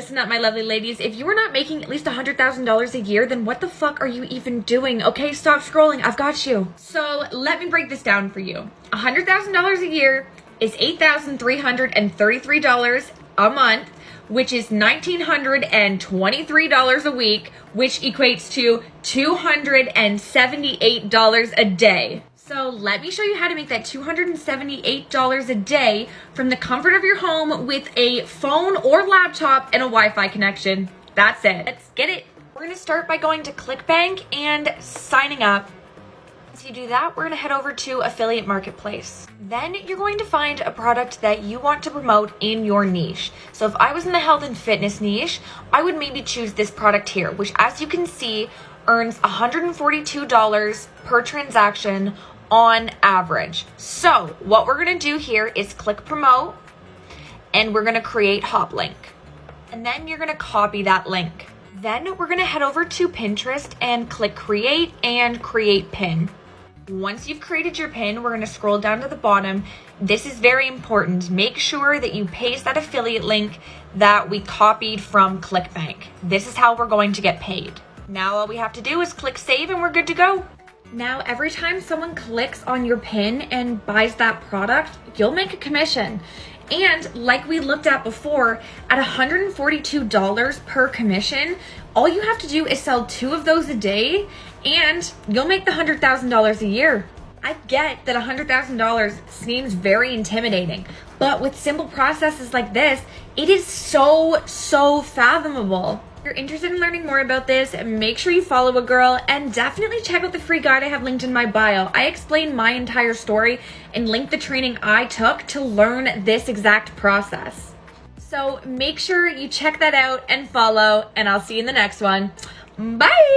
Listen up, my lovely ladies. If you are not making at least $100,000 a year, then what the fuck are you even doing? Okay, stop scrolling. I've got you. So let me break this down for you. $100,000 a year is $8,333 a month, which is $1,923 a week, which equates to $278 a day. So let me show you how to make that $278 a day from the comfort of your home with a phone or laptop and a Wi-Fi connection. That's it. Let's get it. We're gonna start by going to ClickBank and signing up. Once you do that, we're gonna head over to Affiliate Marketplace. Then you're going to find a product that you want to promote in your niche. So if I was in the health and fitness niche, I would maybe choose this product here, which as you can see, earns $142 per transaction on average. So what we're gonna do here is click promote and we're gonna create hop link. And then you're gonna copy that link. Then we're gonna head over to Pinterest and click create and create pin. Once you've created your pin, we're gonna scroll down to the bottom. This is very important. Make sure that you paste that affiliate link that we copied from ClickBank. This is how we're going to get paid. Now all we have to do is click save and we're good to go. Now, every time someone clicks on your pin and buys that product, you'll make a commission. And like we looked at before, at $142 per commission, all you have to do is sell 2 of those a day and you'll make the $100,000 a year. I get that $100,000 seems very intimidating, but with simple processes like this, it is so fathomable. If you're interested in learning more about this, make sure you follow a girl and definitely check out the free guide I have linked in my bio. I explain my entire story and link the training I took to learn this exact process. So make sure you check that out and follow, and I'll see you in the next one. Bye!